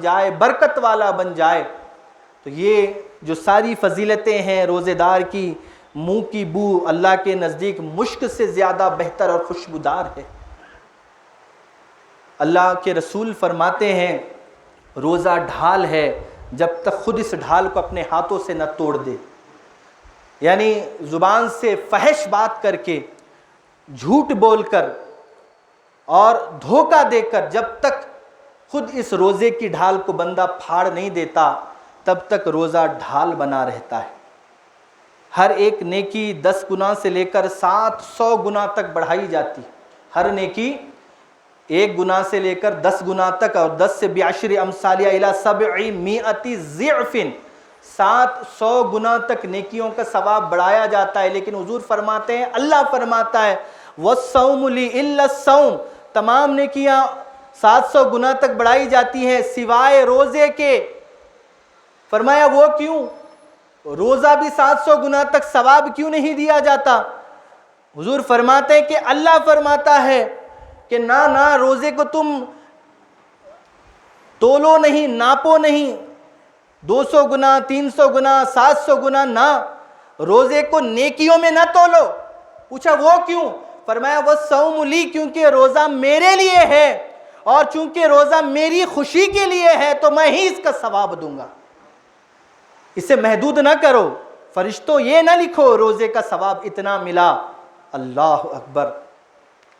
جائے، برکت والا بن جائے۔ تو یہ جو ساری فضیلتیں ہیں روزے دار کی، منہ کی بو اللہ کے نزدیک مشک سے زیادہ بہتر اور خوشبودار ہے۔ اللہ کے رسول فرماتے ہیں روزہ ڈھال ہے جب تک خود اس ڈھال کو اپنے ہاتھوں سے نہ توڑ دے، یعنی زبان سے فحش بات کر کے، جھوٹ بول کر اور دھوکہ دے کر جب تک خود اس روزے کی ڈھال کو بندہ پھاڑ نہیں دیتا تب تک روزہ ڈھال بنا رہتا ہے۔ ہر ایک نیکی 10 گنا سے لے کر 700 گنا تک بڑھائی جاتی، ہر نیکی 1 گنا سے لے کر 10 گنا تک، اور 10 سے بعشر امثالیہ الی 700 ضعف، 700 گنا تک نیکیوں کا ثواب بڑھایا جاتا ہے۔ لیکن حضور فرماتے ہیں، اللہ فرماتا ہے وَالصَّوْمُ لِي إِلَّا الصَّوْمُ، تمام نیکیاں 700 گنا تک بڑھائی جاتی ہیں سوائے روزے کے۔ فرمایا وہ کیوں؟ روزہ بھی 700 گنا تک ثواب کیوں نہیں دیا جاتا؟ حضور فرماتے ہیں کہ اللہ فرماتا ہے کہ نہ روزے کو تم تولو نہیں، ناپو نہیں، 200 گنا، 300 گنا، 700 گنا، نہ، روزے کو نیکیوں میں نہ تولو۔ پوچھا وہ کیوں؟ فرمایا وہ صوم لی، کیونکہ روزہ میرے لیے ہے، اور چونکہ روزہ میری خوشی کے لیے ہے تو میں ہی اس کا ثواب دوں گا، اسے محدود نہ کرو۔ فرشتوں یہ نہ لکھو روزے کا ثواب اتنا ملا، اللہ اکبر،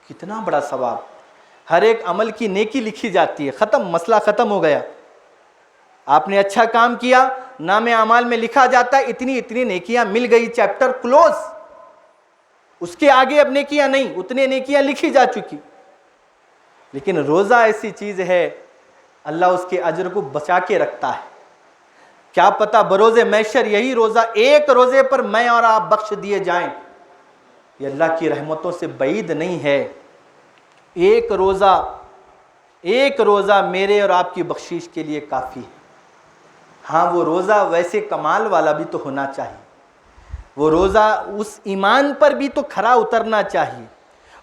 کتنا بڑا ثواب۔ ہر ایک عمل کی نیکی لکھی جاتی ہے، ختم، مسئلہ ختم ہو گیا۔ آپ نے اچھا کام کیا، نام اعمال میں لکھا جاتا ہے اتنی نیکیاں مل گئی، چیپٹر کلوز، اس کے آگے اب نیکیاں نہیں، اتنے نیکیاں لکھی جا چکی۔ لیکن روزہ ایسی چیز ہے اللہ اس کے اجر کو بچا کے رکھتا ہے۔ کیا پتہ بروز محشر یہی روزہ، ایک روزے پر میں اور آپ بخش دیے جائیں، یہ اللہ کی رحمتوں سے بعید نہیں ہے۔ ایک روزہ میرے اور آپ کی بخشش کے لیے کافی ہے۔ ہاں وہ روزہ ویسے کمال والا بھی تو ہونا چاہیے، وہ روزہ اس ایمان پر بھی تو کھرا اترنا چاہیے،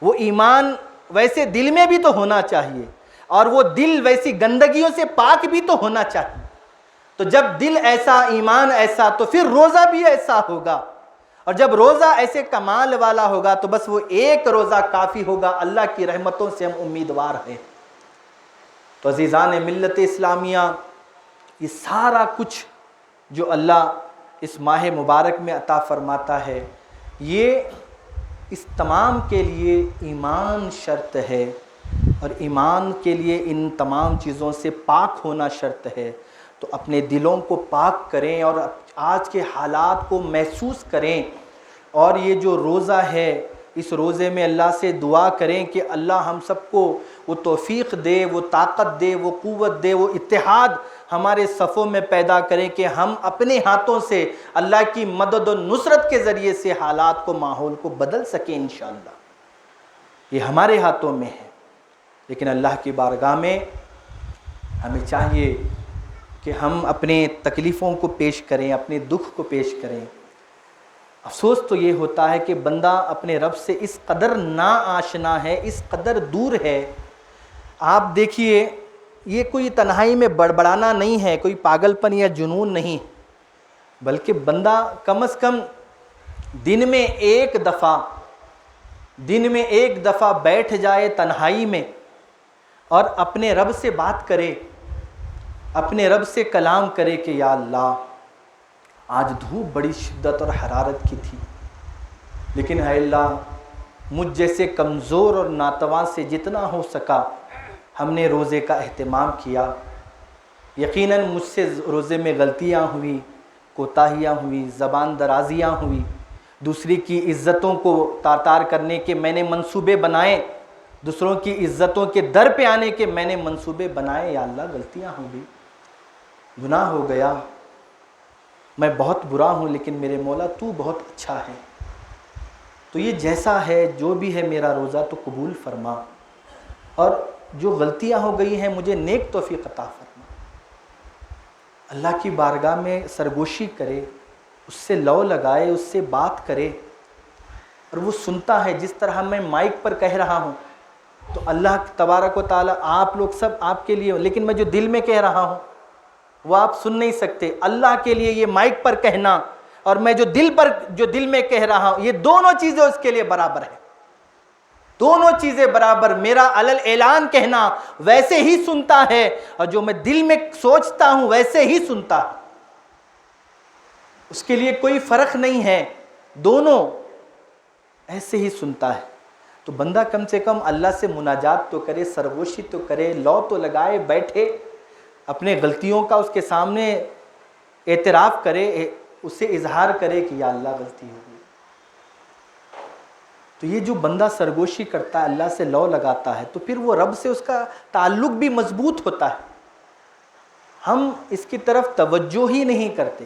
وہ ایمان ویسے دل میں بھی تو ہونا چاہیے، اور وہ دل ویسی گندگیوں سے پاک بھی تو ہونا چاہیے۔ تو جب دل ایسا، ایمان ایسا، تو پھر روزہ بھی ایسا ہوگا، اور جب روزہ ایسے کمال والا ہوگا تو بس وہ ایک روزہ کافی ہوگا۔ اللہ کی رحمتوں سے ہم امیدوار ہیں۔ تو عزیزان ملت اسلامیہ، یہ سارا کچھ جو اللہ اس ماہ مبارک میں عطا فرماتا ہے، یہ اس تمام کے لیے ایمان شرط ہے، اور ایمان کے لیے ان تمام چیزوں سے پاک ہونا شرط ہے۔ تو اپنے دلوں کو پاک کریں اور آج کے حالات کو محسوس کریں، اور یہ جو روزہ ہے اس روزے میں اللہ سے دعا کریں کہ اللہ ہم سب کو وہ توفیق دے، وہ طاقت دے، وہ قوت دے، وہ اتحاد ہمارے صفوں میں پیدا کریں کہ ہم اپنے ہاتھوں سے اللہ کی مدد و نصرت کے ذریعے سے حالات کو، ماحول کو بدل سکیں انشاءاللہ۔ یہ ہمارے ہاتھوں میں ہے، لیکن اللہ کی بارگاہ میں ہمیں چاہیے کہ ہم اپنے تکلیفوں کو پیش کریں، اپنے دکھ کو پیش کریں۔ افسوس تو یہ ہوتا ہے کہ بندہ اپنے رب سے اس قدر نا آشنا ہے، اس قدر دور ہے۔ آپ دیکھیے، یہ کوئی تنہائی میں بڑبڑانا نہیں ہے، کوئی پاگل پن یا جنون نہیں، بلکہ بندہ کم از کم دن میں ایک دفعہ بیٹھ جائے تنہائی میں اور اپنے رب سے بات کرے، اپنے رب سے کلام کرے کہ یا اللہ، آج دھوپ بڑی شدت اور حرارت کی تھی، لیکن اے اللہ مجھ جیسے کمزور اور ناتواں سے جتنا ہو سکا ہم نے روزے کا اہتمام کیا۔ یقیناً مجھ سے روزے میں غلطیاں ہوئی، کوتاہیاں ہوئی، زبان درازیاں ہوئی، دوسری کی عزتوں کو تار کرنے کے میں نے منصوبے بنائے، دوسروں کی عزتوں کے در پہ آنے کے میں نے منصوبے بنائے۔ یا اللہ غلطیاں ہو گئی، گناہ ہو گیا، میں بہت برا ہوں، لیکن میرے مولا تو بہت اچھا ہے، تو یہ جیسا ہے جو بھی ہے میرا روزہ تو قبول فرما، اور جو غلطیاں ہو گئی ہیں مجھے نیک توفیق عطا فرما۔ اللہ کی بارگاہ میں سرگوشی کرے، اس سے لو لگائے، اس سے بات کرے، اور وہ سنتا ہے۔ جس طرح میں مائک پر کہہ رہا ہوں، تو اللہ تبارک و تعالیٰ آپ لوگ سب آپ کے لیے، لیکن میں جو دل میں کہہ رہا ہوں وہ آپ سن نہیں سکتے۔ اللہ کے لیے یہ مائک پر کہنا اور میں جو دل میں کہہ رہا ہوں، یہ دونوں چیزیں اس کے لیے برابر ہیں، دونوں چیزیں برابر۔ میرا علل اعلان کہنا ویسے ہی سنتا ہے، اور جو میں دل میں سوچتا ہوں ویسے ہی سنتا ہے، اس کے لیے کوئی فرق نہیں ہے، دونوں ایسے ہی سنتا ہے۔ تو بندہ کم سے کم اللہ سے مناجات تو کرے، سرگوشی تو کرے، لو تو لگائے، بیٹھے اپنے غلطیوں کا اس کے سامنے اعتراف کرے، اسے اظہار کرے کہ یا اللہ غلطی ہو گئی۔ تو یہ جو بندہ سرگوشی کرتا ہے، اللہ سے لو لگاتا ہے، تو پھر وہ رب سے اس کا تعلق بھی مضبوط ہوتا ہے۔ ہم اس کی طرف توجہ ہی نہیں کرتے،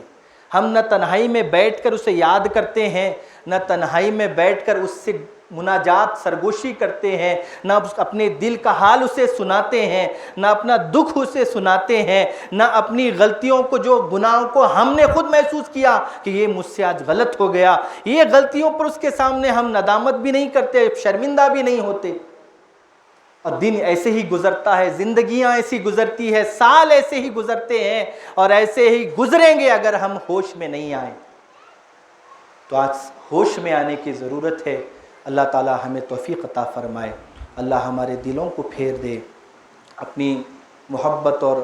ہم نہ تنہائی میں بیٹھ کر اسے یاد کرتے ہیں، نہ تنہائی میں بیٹھ کر اس سے مناجات سرگوشی کرتے ہیں، نہ اپنے دل کا حال اسے سناتے ہیں، نہ اپنا دکھ اسے سناتے ہیں، نہ اپنی غلطیوں کو، جو گناہوں کو ہم نے خود محسوس کیا کہ یہ مجھ سے آج غلط ہو گیا، یہ غلطیوں پر اس کے سامنے ہم ندامت بھی نہیں کرتے، شرمندہ بھی نہیں ہوتے۔ اور دن ایسے ہی گزرتا ہے، زندگیاں ایسی گزرتی ہے، سال ایسے ہی گزرتے ہیں، اور ایسے ہی گزریں گے اگر ہم ہوش میں نہیں آئیں۔ تو آج ہوش میں آنے کی ضرورت ہے۔ اللہ تعالی ہمیں توفیق عطا فرمائے، اللہ ہمارے دلوں کو پھیر دے اپنی محبت اور